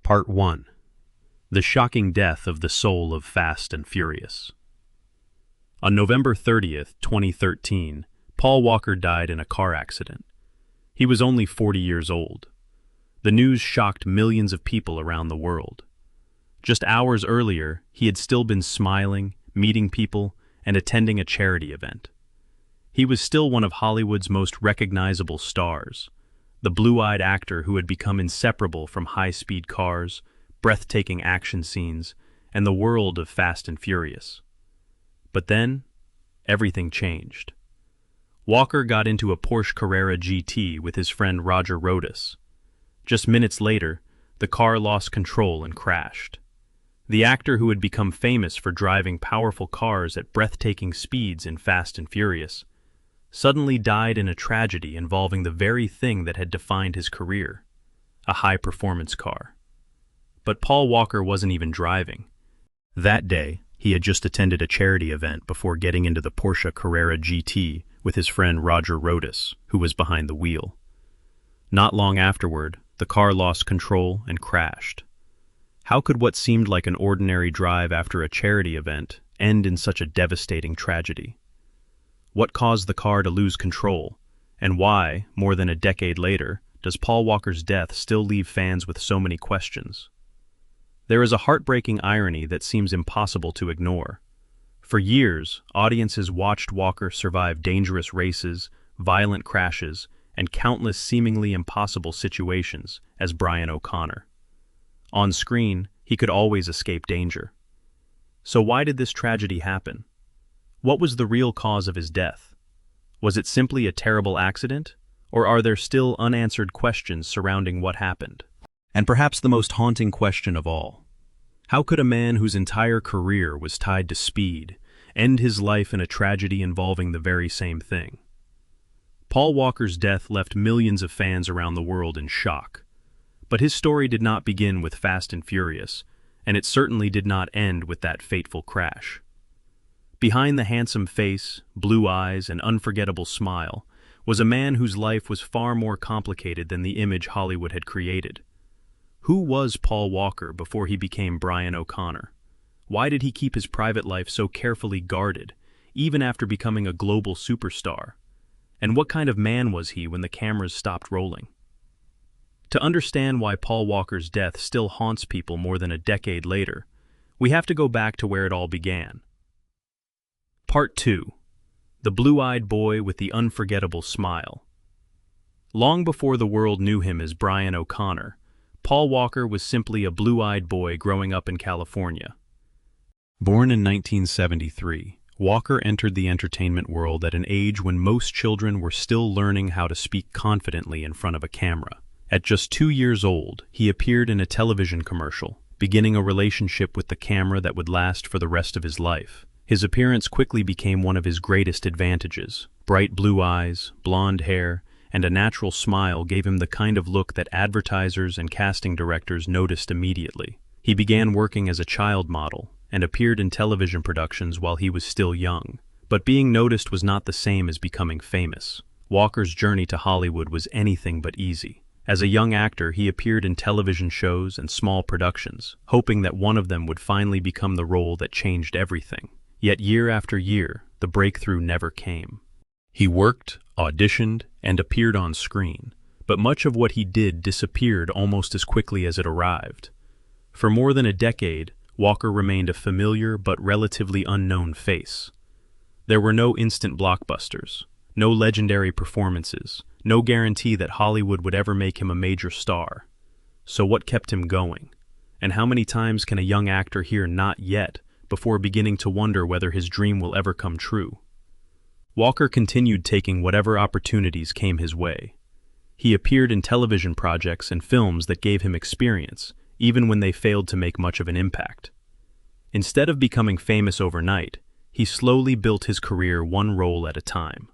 Part 1. The shocking death of the soul of Fast and Furious. On November 30th, 2013, Paul Walker died in a car accident. He was only 40 years old. The news shocked millions of people around the world. Just hours earlier, he had still been smiling, meeting people, and attending a charity event. He was still one of Hollywood's most recognizable stars, the blue-eyed actor who had become inseparable from high-speed cars, breathtaking action scenes, and the world of Fast and Furious. But then, everything changed. Walker got into a Porsche Carrera GT with his friend Roger Rodas. Just minutes later, the car lost control and crashed. The actor who had become famous for driving powerful cars at breathtaking speeds in Fast and Furious suddenly died in a tragedy involving the very thing that had defined his career, a high-performance car. But Paul Walker wasn't even driving. That day, he had just attended a charity event before getting into the Porsche Carrera GT with his friend Roger Rodas, who was behind the wheel. Not long afterward, the car lost control and crashed. How could what seemed like an ordinary drive after a charity event end in such a devastating tragedy? What caused the car to lose control, and why, more than a decade later, does Paul Walker's death still leave fans with so many questions? There is a heartbreaking irony that seems impossible to ignore. For years, audiences watched Walker survive dangerous races, violent crashes, and countless seemingly impossible situations as Brian O'Connor. On screen, he could always escape danger. So why did this tragedy happen? What was the real cause of his death? Was it simply a terrible accident, or are there still unanswered questions surrounding what happened? And perhaps the most haunting question of all, how could a man whose entire career was tied to speed end his life in a tragedy involving the very same thing? Paul Walker's death left millions of fans around the world in shock. But his story did not begin with Fast and Furious, and it certainly did not end with that fateful crash. Behind the handsome face, blue eyes, and unforgettable smile was a man whose life was far more complicated than the image Hollywood had created. Who was Paul Walker before he became Brian O'Connor? Why did he keep his private life so carefully guarded, even after becoming a global superstar? And what kind of man was he when the cameras stopped rolling? To understand why Paul Walker's death still haunts people more than a decade later, we have to go back to where it all began. Part 2. The blue-eyed boy with the unforgettable smile. Long before the world knew him as Brian O'Connor, Paul Walker was simply a blue-eyed boy growing up in California. Born in 1973, Walker entered the entertainment world at an age when most children were still learning how to speak confidently in front of a camera. At just 2 years old, he appeared in a television commercial, beginning a relationship with the camera that would last for the rest of his life. His appearance quickly became one of his greatest advantages. Bright blue eyes, blonde hair, and a natural smile gave him the kind of look that advertisers and casting directors noticed immediately. He began working as a child model and appeared in television productions while he was still young. But being noticed was not the same as becoming famous. Walker's journey to Hollywood was anything but easy. As a young actor, he appeared in television shows and small productions, hoping that one of them would finally become the role that changed everything. Yet year after year, the breakthrough never came. He worked, auditioned, and appeared on screen, but much of what he did disappeared almost as quickly as it arrived. For more than a decade, Walker remained a familiar but relatively unknown face. There were no instant blockbusters, no legendary performances, no guarantee that Hollywood would ever make him a major star. So what kept him going? And how many times can a young actor hear "not yet" before beginning to wonder whether his dream will ever come true? Walker continued taking whatever opportunities came his way. He appeared in television projects and films that gave him experience, even when they failed to make much of an impact. Instead of becoming famous overnight, he slowly built his career one role at a time.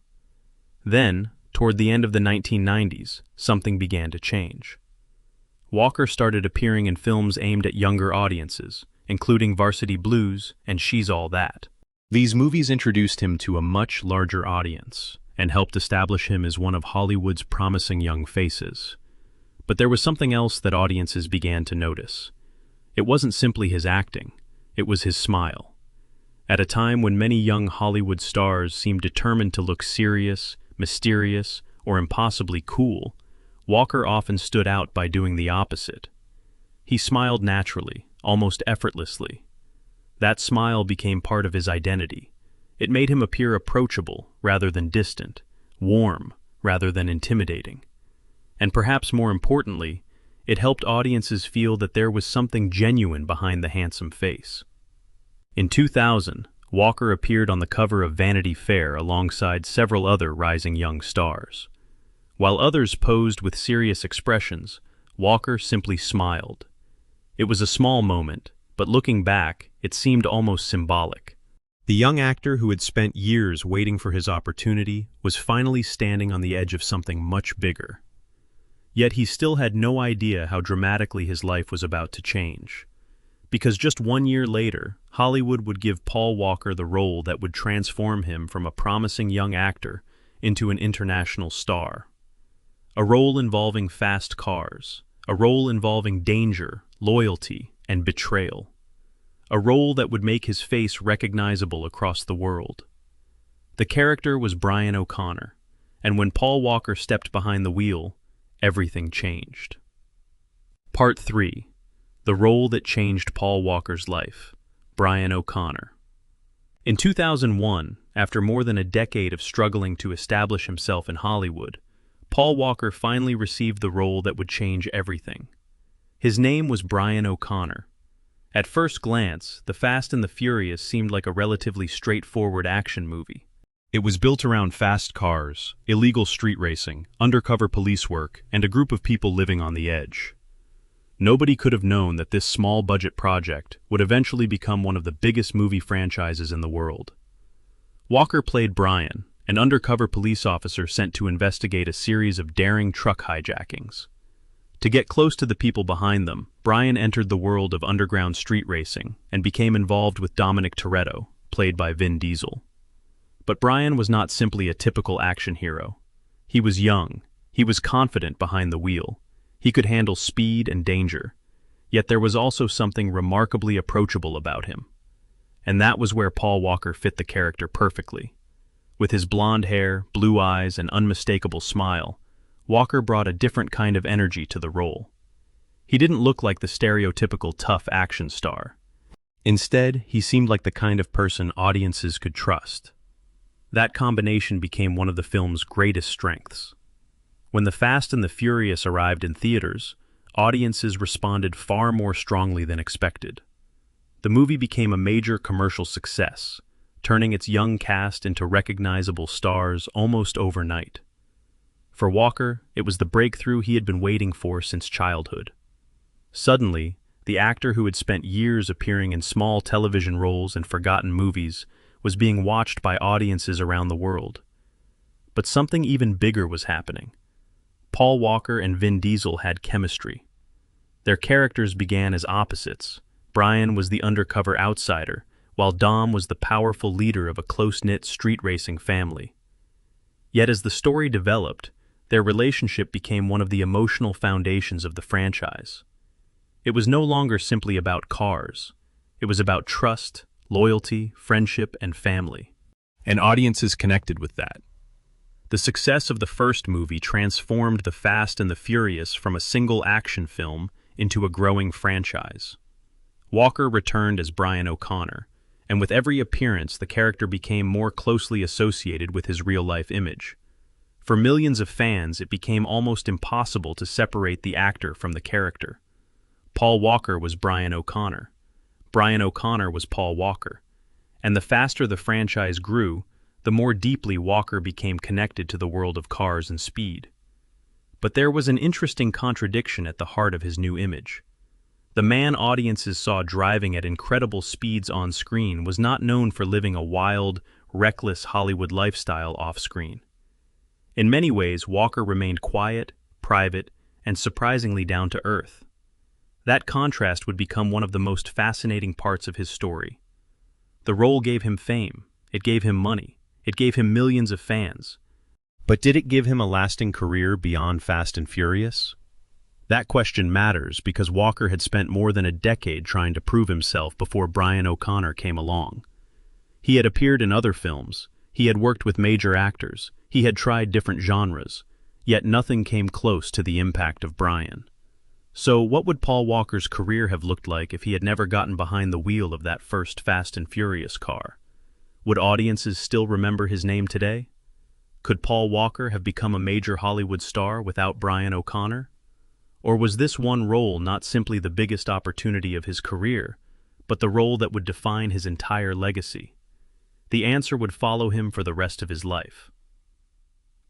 Then, toward the end of the 1990s, something began to change. Walker started appearing in films aimed at younger audiences, including Varsity Blues and She's All That. These movies introduced him to a much larger audience and helped establish him as one of Hollywood's promising young faces. But there was something else that audiences began to notice. It wasn't simply his acting, it was his smile. At a time when many young Hollywood stars seemed determined to look serious, mysterious, or impossibly cool, Walker often stood out by doing the opposite. He smiled naturally, almost effortlessly. That smile became part of his identity. It made him appear approachable rather than distant, warm rather than intimidating. And perhaps more importantly, it helped audiences feel that there was something genuine behind the handsome face. In 2000, Walker appeared on the cover of Vanity Fair alongside several other rising young stars. While others posed with serious expressions, Walker simply smiled. It was a small moment, but looking back, it seemed almost symbolic. The young actor who had spent years waiting for his opportunity was finally standing on the edge of something much bigger. Yet he still had no idea how dramatically his life was about to change. Because just 1 year later, Hollywood would give Paul Walker the role that would transform him from a promising young actor into an international star. A role involving fast cars, a role involving danger, loyalty, and betrayal. A role that would make his face recognizable across the world. The character was Brian O'Connor, and when Paul Walker stepped behind the wheel, everything changed. Part 3. The role that changed Paul Walker's life. Brian O'Connor. In 2001, after more than a decade of struggling to establish himself in Hollywood, Paul Walker finally received the role that would change everything. His name was Brian O'Connor. At first glance, The Fast and the Furious seemed like a relatively straightforward action movie. It was built around fast cars, illegal street racing, undercover police work, and a group of people living on the edge. Nobody could have known that this small-budget project would eventually become one of the biggest movie franchises in the world. Walker played Brian, an undercover police officer sent to investigate a series of daring truck hijackings. To get close to the people behind them, Brian entered the world of underground street racing and became involved with Dominic Toretto, played by Vin Diesel. But Brian was not simply a typical action hero. He was young, he was confident behind the wheel, he could handle speed and danger, yet there was also something remarkably approachable about him. And that was where Paul Walker fit the character perfectly. With his blonde hair, blue eyes, and unmistakable smile, Walker brought a different kind of energy to the role. He didn't look like the stereotypical tough action star. Instead, he seemed like the kind of person audiences could trust. That combination became one of the film's greatest strengths. When The Fast and the Furious arrived in theaters, audiences responded far more strongly than expected. The movie became a major commercial success, turning its young cast into recognizable stars almost overnight. For Walker, it was the breakthrough he had been waiting for since childhood. Suddenly, the actor who had spent years appearing in small television roles and forgotten movies was being watched by audiences around the world. But something even bigger was happening. Paul Walker and Vin Diesel had chemistry. Their characters began as opposites. Brian was the undercover outsider, while Dom was the powerful leader of a close-knit street racing family. Yet as the story developed, their relationship became one of the emotional foundations of the franchise. It was no longer simply about cars. It was about trust, loyalty, friendship, and family. And audiences connected with that. The success of the first movie transformed The Fast and the Furious from a single action film into a growing franchise. Walker returned as Brian O'Connor, and with every appearance the character became more closely associated with his real-life image. For millions of fans, it became almost impossible to separate the actor from the character. Paul Walker was Brian O'Connor. Brian O'Connor was Paul Walker. And the faster the franchise grew, the more deeply Walker became connected to the world of cars and speed. But there was an interesting contradiction at the heart of his new image. The man audiences saw driving at incredible speeds on screen was not known for living a wild, reckless Hollywood lifestyle off-screen. In many ways, Walker remained quiet, private, and surprisingly down to earth. That contrast would become one of the most fascinating parts of his story. The role gave him fame, it gave him money, it gave him millions of fans. But did it give him a lasting career beyond Fast and Furious? That question matters because Walker had spent more than a decade trying to prove himself before Brian O'Connor came along. He had appeared in other films, he had worked with major actors, he had tried different genres, yet nothing came close to the impact of Brian. So what would Paul Walker's career have looked like if he had never gotten behind the wheel of that first Fast and Furious car? Would audiences still remember his name today? Could Paul Walker have become a major Hollywood star without Brian O'Connor? Or was this one role not simply the biggest opportunity of his career, but the role that would define his entire legacy? The answer would follow him for the rest of his life.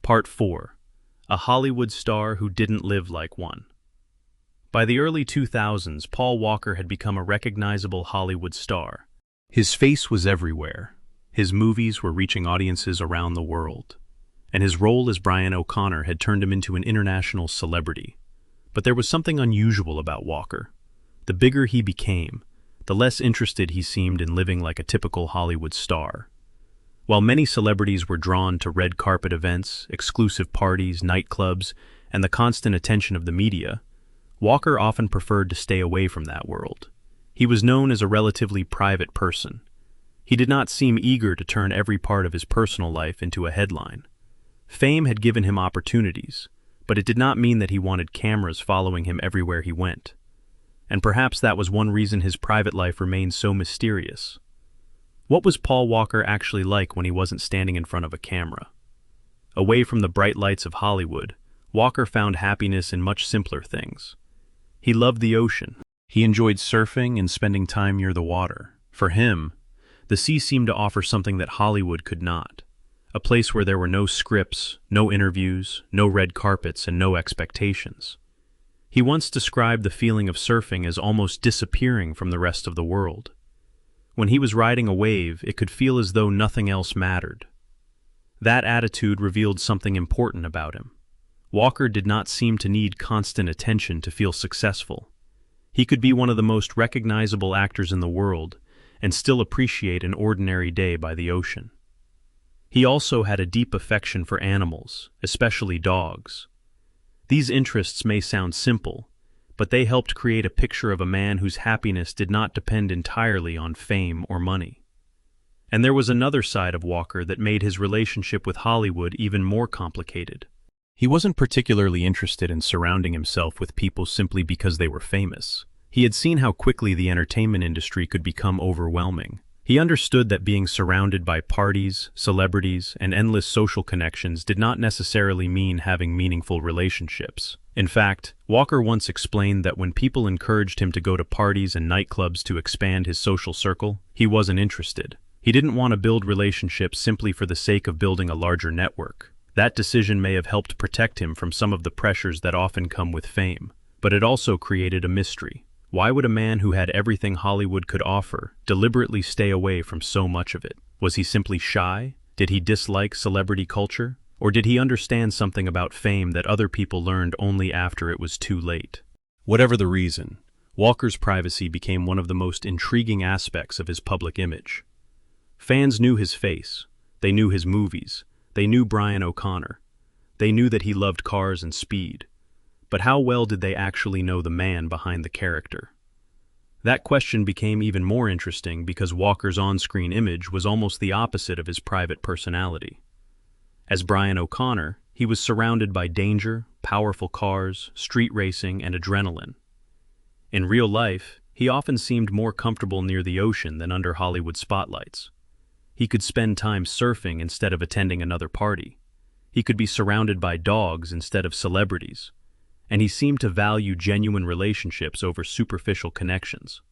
Part 4. A Hollywood star who didn't live like one. By the early 2000s, Paul Walker had become a recognizable Hollywood star. His face was everywhere. His movies were reaching audiences around the world. And his role as Brian O'Connor had turned him into an international celebrity. But there was something unusual about Walker. The bigger he became, the less interested he seemed in living like a typical Hollywood star. While many celebrities were drawn to red carpet events, exclusive parties, nightclubs, and the constant attention of the media, Walker often preferred to stay away from that world. He was known as a relatively private person. He did not seem eager to turn every part of his personal life into a headline. Fame had given him opportunities, but it did not mean that he wanted cameras following him everywhere he went. And perhaps that was one reason his private life remained so mysterious. What was Paul Walker actually like when he wasn't standing in front of a camera? Away from the bright lights of Hollywood, Walker found happiness in much simpler things. He loved the ocean. He enjoyed surfing and spending time near the water. For him, the sea seemed to offer something that Hollywood could not. A place where there were no scripts, no interviews, no red carpets, and no expectations. He once described the feeling of surfing as almost disappearing from the rest of the world. When he was riding a wave, it could feel as though nothing else mattered. That attitude revealed something important about him. Walker did not seem to need constant attention to feel successful. He could be one of the most recognizable actors in the world and still appreciate an ordinary day by the ocean. He also had a deep affection for animals, especially dogs. These interests may sound simple, but they helped create a picture of a man whose happiness did not depend entirely on fame or money. And there was another side of Walker that made his relationship with Hollywood even more complicated. He wasn't particularly interested in surrounding himself with people simply because they were famous. He had seen how quickly the entertainment industry could become overwhelming. He understood that being surrounded by parties, celebrities, and endless social connections did not necessarily mean having meaningful relationships. In fact, Walker once explained that when people encouraged him to go to parties and nightclubs to expand his social circle, he wasn't interested. He didn't want to build relationships simply for the sake of building a larger network. That decision may have helped protect him from some of the pressures that often come with fame, but it also created a mystery. Why would a man who had everything Hollywood could offer deliberately stay away from so much of it? Was he simply shy? Did he dislike celebrity culture? Or did he understand something about fame that other people learned only after it was too late? Whatever the reason, Walker's privacy became one of the most intriguing aspects of his public image. Fans knew his face, they knew his movies, they knew Brian O'Connor, they knew that he loved cars and speed. But how well did they actually know the man behind the character? That question became even more interesting because Walker's on-screen image was almost the opposite of his private personality. As Brian O'Connor, he was surrounded by danger, powerful cars, street racing, and adrenaline. In real life, he often seemed more comfortable near the ocean than under Hollywood spotlights. He could spend time surfing instead of attending another party. He could be surrounded by dogs instead of celebrities. And he seemed to value genuine relationships over superficial connections.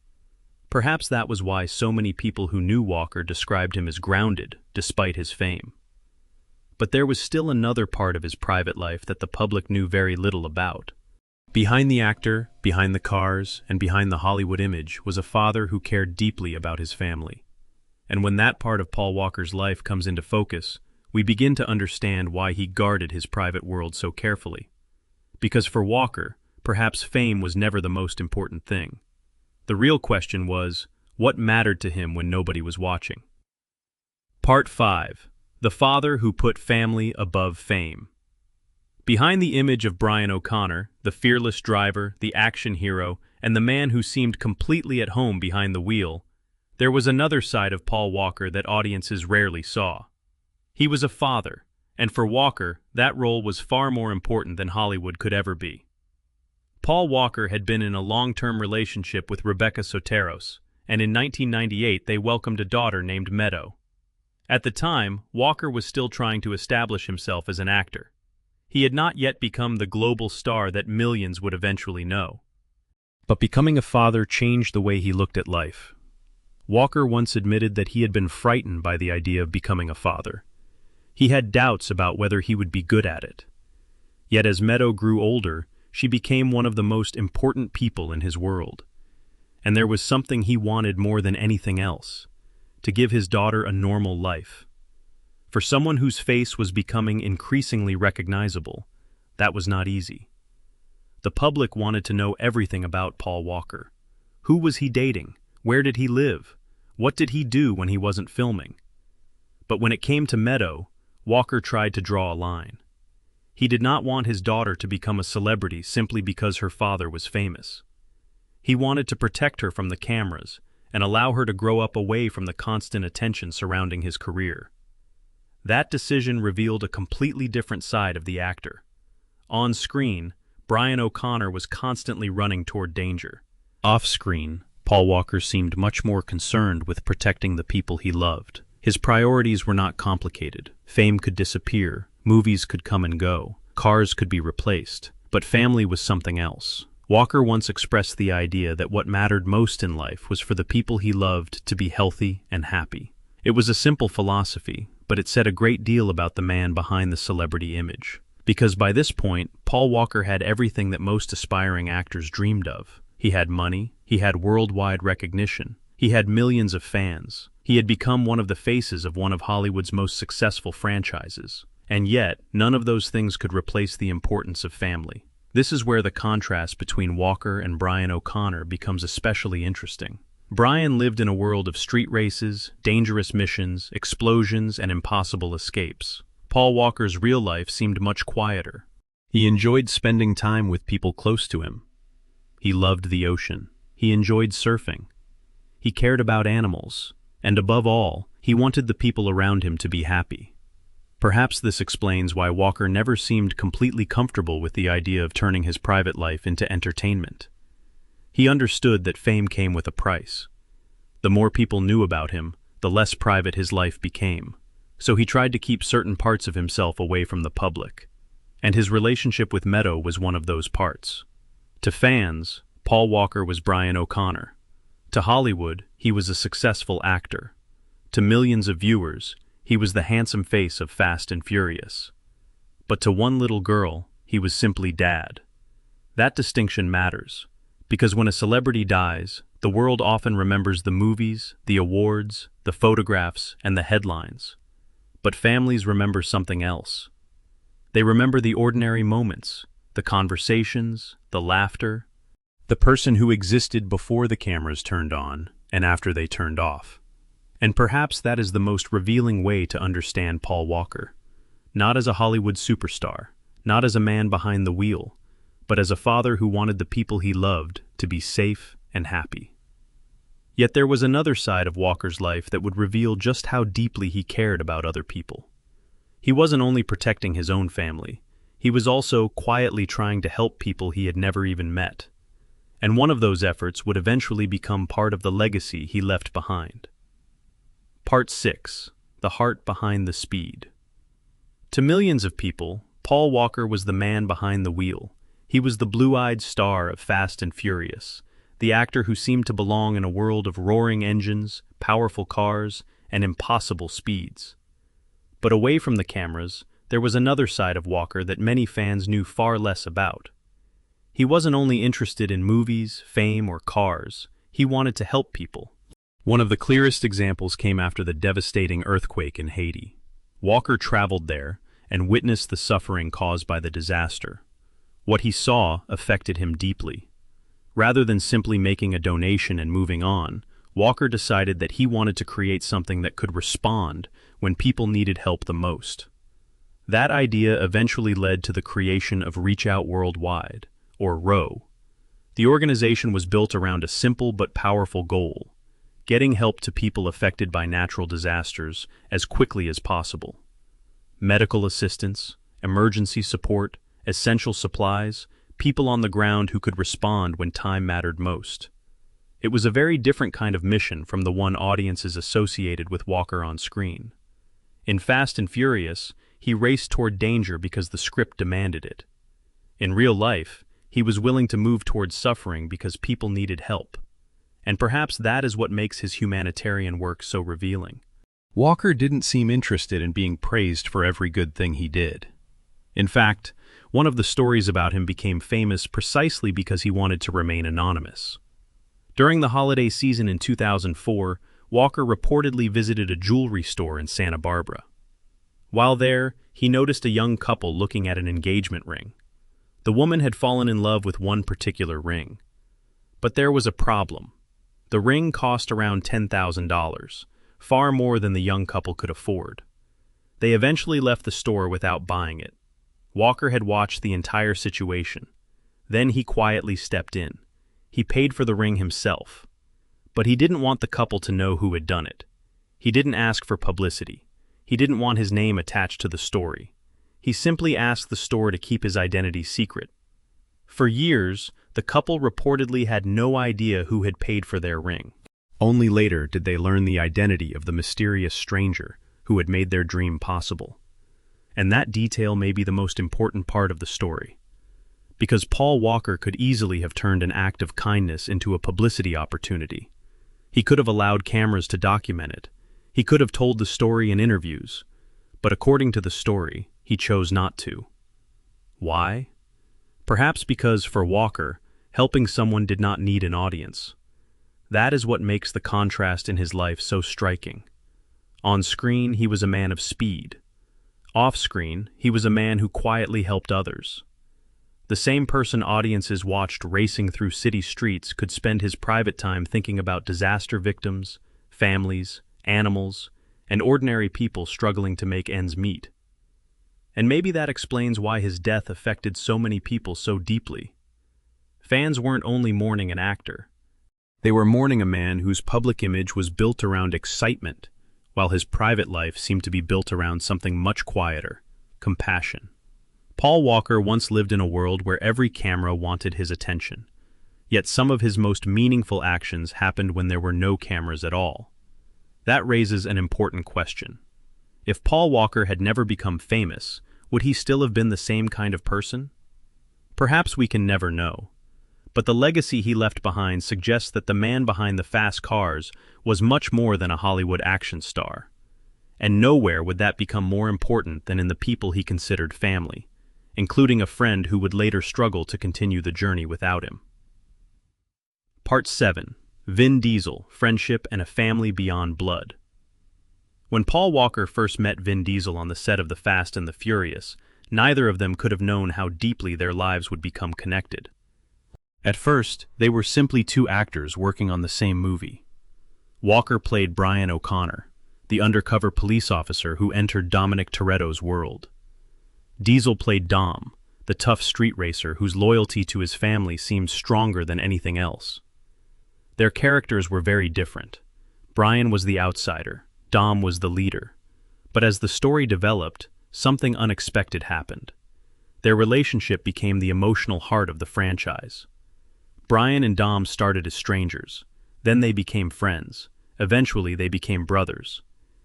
Perhaps that was why so many people who knew Walker described him as grounded, despite his fame. But there was still another part of his private life that the public knew very little about. Behind the actor, behind the cars, and behind the Hollywood image was a father who cared deeply about his family. And when that part of Paul Walker's life comes into focus, we begin to understand why he guarded his private world so carefully. Because for Walker, perhaps fame was never the most important thing. The real question was, what mattered to him when nobody was watching? Part 5. The Father Who Put Family Above Fame. Behind the image of Brian O'Connor, the fearless driver, the action hero, and the man who seemed completely at home behind the wheel, there was another side of Paul Walker that audiences rarely saw. He was a father, and for Walker, that role was far more important than Hollywood could ever be. Paul Walker had been in a long-term relationship with Rebecca Soteros, and in 1998 they welcomed a daughter named Meadow. At the time, Walker was still trying to establish himself as an actor. He had not yet become the global star that millions would eventually know. But becoming a father changed the way he looked at life. Walker once admitted that he had been frightened by the idea of becoming a father. He had doubts about whether he would be good at it. Yet as Meadow grew older, she became one of the most important people in his world. And there was something he wanted more than anything else: to give his daughter a normal life. For someone whose face was becoming increasingly recognizable, that was not easy. The public wanted to know everything about Paul Walker. Who was he dating? Where did he live? What did he do when he wasn't filming? But when it came to Meadow, Walker tried to draw a line. He did not want his daughter to become a celebrity simply because her father was famous. He wanted to protect her from the cameras and allow her to grow up away from the constant attention surrounding his career. That decision revealed a completely different side of the actor. On screen, Brian O'Connor was constantly running toward danger. Off-screen, Paul Walker seemed much more concerned with protecting the people he loved. His priorities were not complicated. Fame could disappear, movies could come and go, cars could be replaced, but family was something else. Walker once expressed the idea that what mattered most in life was for the people he loved to be healthy and happy. It was a simple philosophy, but it said a great deal about the man behind the celebrity image. Because by this point, Paul Walker had everything that most aspiring actors dreamed of. He had money, he had worldwide recognition, he had millions of fans, he had become one of the faces of one of Hollywood's most successful franchises. And yet, none of those things could replace the importance of family. This is where the contrast between Walker and Brian O'Connor becomes especially interesting. Brian lived in a world of street races, dangerous missions, explosions, and impossible escapes. Paul Walker's real life seemed much quieter. He enjoyed spending time with people close to him. He loved the ocean. He enjoyed surfing. He cared about animals. And above all, he wanted the people around him to be happy. Perhaps this explains why Walker never seemed completely comfortable with the idea of turning his private life into entertainment. He understood that fame came with a price. The more people knew about him, the less private his life became. So he tried to keep certain parts of himself away from the public. And his relationship with Meadow was one of those parts. To fans, Paul Walker was Brian O'Connor. To Hollywood, he was a successful actor. To millions of viewers, he was the handsome face of Fast and Furious. But to one little girl, he was simply Dad. That distinction matters, because when a celebrity dies, the world often remembers the movies, the awards, the photographs, and the headlines. But families remember something else. They remember the ordinary moments, the conversations, the laughter, the person who existed before the cameras turned on and after they turned off. And perhaps that is the most revealing way to understand Paul Walker. Not as a Hollywood superstar, not as a man behind the wheel, but as a father who wanted the people he loved to be safe and happy. Yet there was another side of Walker's life that would reveal just how deeply he cared about other people. He wasn't only protecting his own family, he was also quietly trying to help people he had never even met. And one of those efforts would eventually become part of the legacy he left behind. Part 6. The Heart Behind the Speed. To millions of people, Paul Walker was the man behind the wheel. He was the blue-eyed star of Fast and Furious, the actor who seemed to belong in a world of roaring engines, powerful cars, and impossible speeds. But away from the cameras, there was another side of Walker that many fans knew far less about. He wasn't only interested in movies, fame, or cars. He wanted to help people. One of the clearest examples came after the devastating earthquake in Haiti. Walker traveled there and witnessed the suffering caused by the disaster. What he saw affected him deeply. Rather than simply making a donation and moving on, Walker decided that he wanted to create something that could respond when people needed help the most. That idea eventually led to the creation of Reach Out Worldwide, or ROW. The organization was built around a simple but powerful goal: getting help to people affected by natural disasters as quickly as possible. Medical assistance, emergency support, essential supplies, people on the ground who could respond when time mattered most. It was a very different kind of mission from the one audiences associated with Walker on screen. In Fast and Furious, he raced toward danger because the script demanded it. In real life, he was willing to move towards suffering because people needed help. And perhaps that is what makes his humanitarian work so revealing. Walker didn't seem interested in being praised for every good thing he did. In fact, one of the stories about him became famous precisely because he wanted to remain anonymous. During the holiday season in 2004, Walker reportedly visited a jewelry store in Santa Barbara. While there, he noticed a young couple looking at an engagement ring. The woman had fallen in love with one particular ring. But there was a problem. The ring cost around $10,000, far more than the young couple could afford. They eventually left the store without buying it. Walker had watched the entire situation. Then he quietly stepped in. He paid for the ring himself. But he didn't want the couple to know who had done it. He didn't ask for publicity. He didn't want his name attached to the story. He simply asked the store to keep his identity secret. For years, the couple reportedly had no idea who had paid for their ring. Only later did they learn the identity of the mysterious stranger who had made their dream possible. And that detail may be the most important part of the story. Because Paul Walker could easily have turned an act of kindness into a publicity opportunity. He could have allowed cameras to document it. He could have told the story in interviews. But according to the story, he chose not to. Why? Perhaps because, for Walker, helping someone did not need an audience. That is what makes the contrast in his life so striking. On screen, he was a man of speed. Off-screen, he was a man who quietly helped others. The same person audiences watched racing through city streets could spend his private time thinking about disaster victims, families, animals, and ordinary people struggling to make ends meet. And maybe that explains why his death affected so many people so deeply. Fans weren't only mourning an actor. They were mourning a man whose public image was built around excitement, while his private life seemed to be built around something much quieter: compassion. Paul Walker once lived in a world where every camera wanted his attention. Yet some of his most meaningful actions happened when there were no cameras at all. That raises an important question. If Paul Walker had never become famous, would he still have been the same kind of person? Perhaps we can never know. But the legacy he left behind suggests that the man behind the fast cars was much more than a Hollywood action star. And nowhere would that become more important than in the people he considered family, including a friend who would later struggle to continue the journey without him. Part 7. Vin Diesel, Friendship and a Family Beyond Blood. When Paul Walker first met Vin Diesel on the set of The Fast and the Furious, neither of them could have known how deeply their lives would become connected. At first, they were simply two actors working on the same movie. Walker played Brian O'Connor, the undercover police officer who entered Dominic Toretto's world. Diesel played Dom, the tough street racer whose loyalty to his family seemed stronger than anything else. Their characters were very different. Brian was the outsider, Dom was the leader. But as the story developed, something unexpected happened. Their relationship became the emotional heart of the franchise. Brian and Dom started as strangers. Then they became friends. Eventually, they became brothers.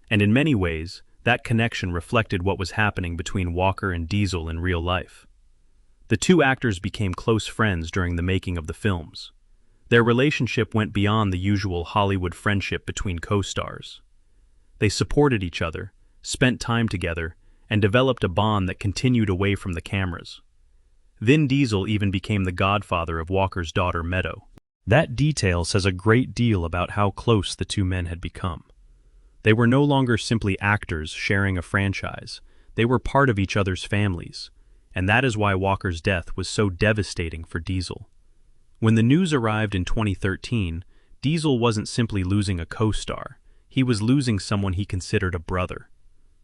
And in many ways, that connection reflected what was happening between Walker and Diesel in real life. The two actors became close friends during the making of the films. Their relationship went beyond the usual Hollywood friendship between co-stars. They supported each other, spent time together, and developed a bond that continued away from the cameras. Vin Diesel even became the godfather of Walker's daughter Meadow. That detail says a great deal about how close the two men had become. They were no longer simply actors sharing a franchise. They were part of each other's families, and that is why Walker's death was so devastating for Diesel. When the news arrived in 2013, Diesel wasn't simply losing a co-star. He was losing someone he considered a brother.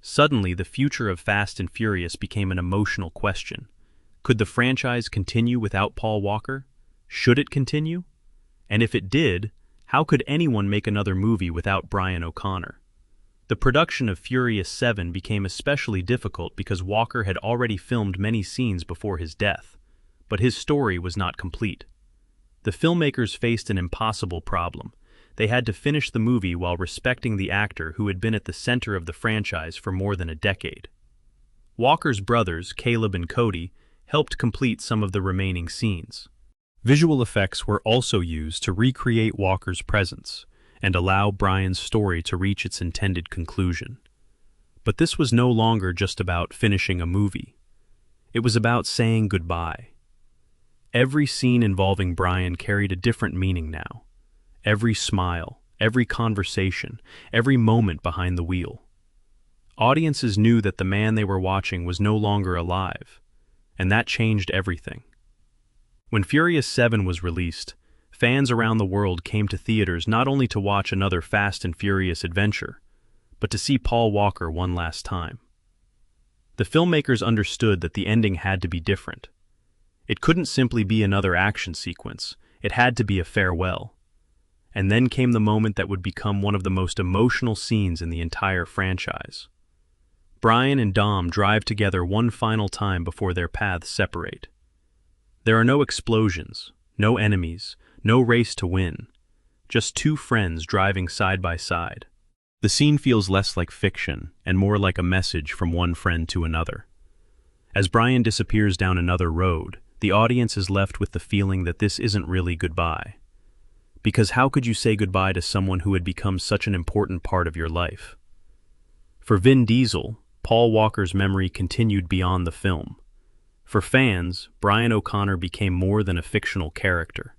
Suddenly, the future of Fast and Furious became an emotional question. Could the franchise continue without Paul Walker? Should it continue? And if it did, how could anyone make another movie without Brian O'Connor? The production of Furious 7 became especially difficult because Walker had already filmed many scenes before his death, but his story was not complete. The filmmakers faced an impossible problem. They had to finish the movie while respecting the actor who had been at the center of the franchise for more than a decade. Walker's brothers, Caleb and Cody, helped complete some of the remaining scenes. Visual effects were also used to recreate Walker's presence and allow Brian's story to reach its intended conclusion. But this was no longer just about finishing a movie. It was about saying goodbye. Every scene involving Brian carried a different meaning now. Every smile, every conversation, every moment behind the wheel. Audiences knew that the man they were watching was no longer alive, and that changed everything. When Furious 7 was released, fans around the world came to theaters not only to watch another Fast and Furious adventure, but to see Paul Walker one last time. The filmmakers understood that the ending had to be different. It couldn't simply be another action sequence, it had to be a farewell. And then came the moment that would become one of the most emotional scenes in the entire franchise. Brian and Dom drive together one final time before their paths separate. There are no explosions, no enemies, no race to win, just two friends driving side by side. The scene feels less like fiction and more like a message from one friend to another. As Brian disappears down another road, the audience is left with the feeling that this isn't really goodbye. Because how could you say goodbye to someone who had become such an important part of your life? For Vin Diesel, Paul Walker's memory continued beyond the film. For fans, Brian O'Connor became more than a fictional character.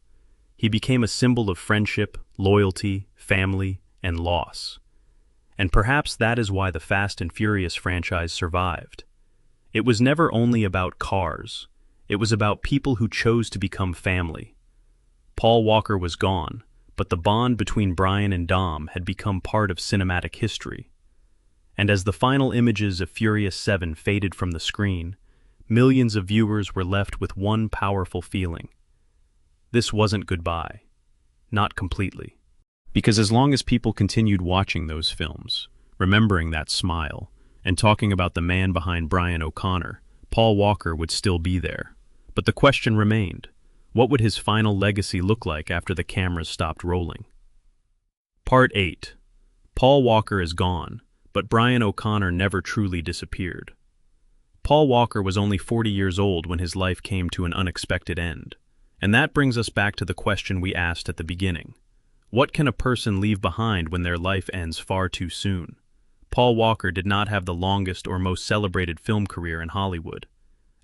He became a symbol of friendship, loyalty, family, and loss. And perhaps that is why the Fast and Furious franchise survived. It was never only about cars. It was about people who chose to become family. Paul Walker was gone, but the bond between Brian and Dom had become part of cinematic history. And as the final images of Furious 7 faded from the screen, millions of viewers were left with one powerful feeling. This wasn't goodbye. Not completely. Because as long as people continued watching those films, remembering that smile, and talking about the man behind Brian O'Connor, Paul Walker would still be there. But the question remained, what would his final legacy look like after the cameras stopped rolling? Part 8. Paul Walker is gone, but Brian O'Connor never truly disappeared. Paul Walker was only 40 years old when his life came to an unexpected end. And that brings us back to the question we asked at the beginning. What can a person leave behind when their life ends far too soon? Paul Walker did not have the longest or most celebrated film career in Hollywood.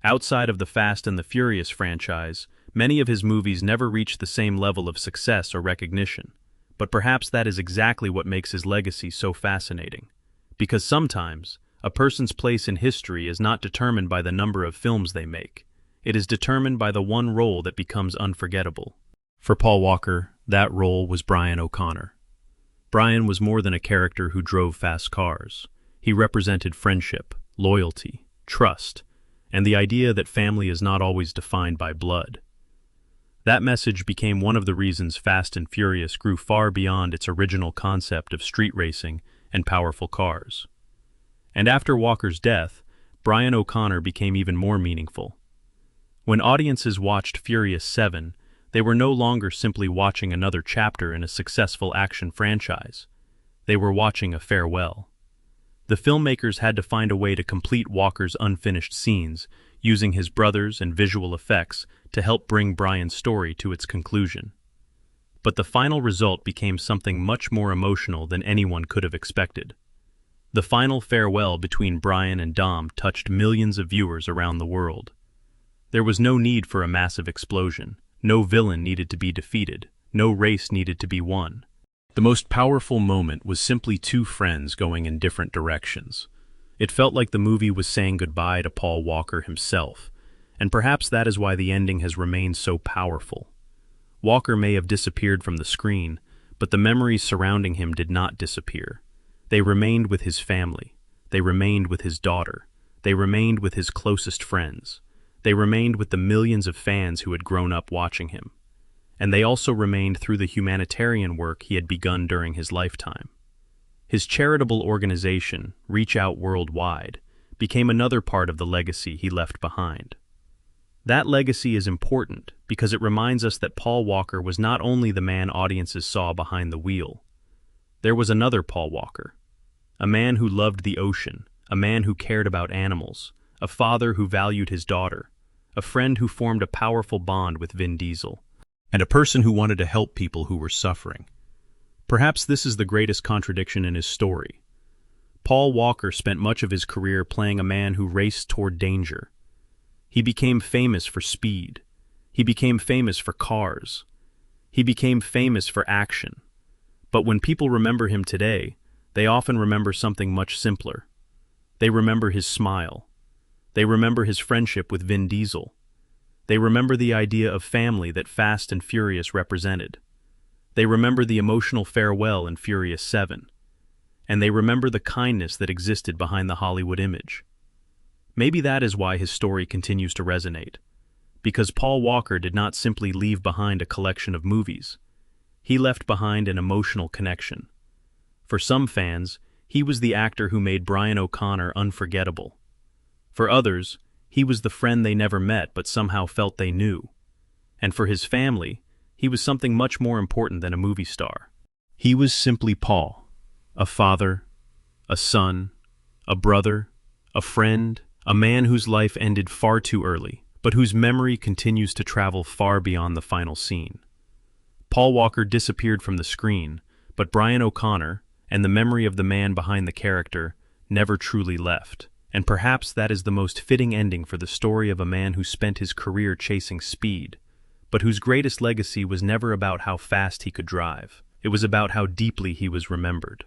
Outside of the Fast and the Furious franchise, many of his movies never reached the same level of success or recognition. But perhaps that is exactly what makes his legacy so fascinating. Because sometimes, a person's place in history is not determined by the number of films they make. It is determined by the one role that becomes unforgettable. For Paul Walker, that role was Brian O'Connor. Brian was more than a character who drove fast cars. He represented friendship, loyalty, trust, and the idea that family is not always defined by blood. That message became one of the reasons Fast and Furious grew far beyond its original concept of street racing and powerful cars. And after Walker's death, Brian O'Connor became even more meaningful. When audiences watched Furious 7, they were no longer simply watching another chapter in a successful action franchise. They were watching a farewell. The filmmakers had to find a way to complete Walker's unfinished scenes, using his brothers and visual effects to help bring Brian's story to its conclusion. But the final result became something much more emotional than anyone could have expected. The final farewell between Brian and Dom touched millions of viewers around the world. There was no need for a massive explosion. No villain needed to be defeated. No race needed to be won. The most powerful moment was simply two friends going in different directions. It felt like the movie was saying goodbye to Paul Walker himself, and perhaps that is why the ending has remained so powerful. Walker may have disappeared from the screen, but the memories surrounding him did not disappear. They remained with his family, They remained with his daughter. They remained with his closest friends. They remained with the millions of fans who had grown up watching him. And they also remained through the humanitarian work he had begun during his lifetime. His charitable organization, Reach Out Worldwide, became another part of the legacy he left behind. That legacy is important because it reminds us that Paul Walker was not only the man audiences saw behind the wheel. There was another Paul Walker, a man who loved the ocean, a man who cared about animals, a father who valued his daughter, a friend who formed a powerful bond with Vin Diesel, and a person who wanted to help people who were suffering. Perhaps this is the greatest contradiction in his story. Paul Walker spent much of his career playing a man who raced toward danger. He became famous for speed. He became famous for cars. He became famous for action. But when people remember him today, they often remember something much simpler. They remember his smile. They remember his friendship with Vin Diesel. They remember the idea of family that Fast and Furious represented. They remember the emotional farewell in Furious 7. And they remember the kindness that existed behind the Hollywood image. Maybe that is why his story continues to resonate. Because Paul Walker did not simply leave behind a collection of movies. He left behind an emotional connection. For some fans, he was the actor who made Brian O'Connor unforgettable. For others, he was the friend they never met but somehow felt they knew. And for his family, he was something much more important than a movie star. He was simply Paul, a father, a son, a brother, a friend, a man whose life ended far too early, but whose memory continues to travel far beyond the final scene. Paul Walker disappeared from the screen, but Brian O'Connor, and the memory of the man behind the character, never truly left. And perhaps that is the most fitting ending for the story of a man who spent his career chasing speed, but whose greatest legacy was never about how fast he could drive. It was about how deeply he was remembered.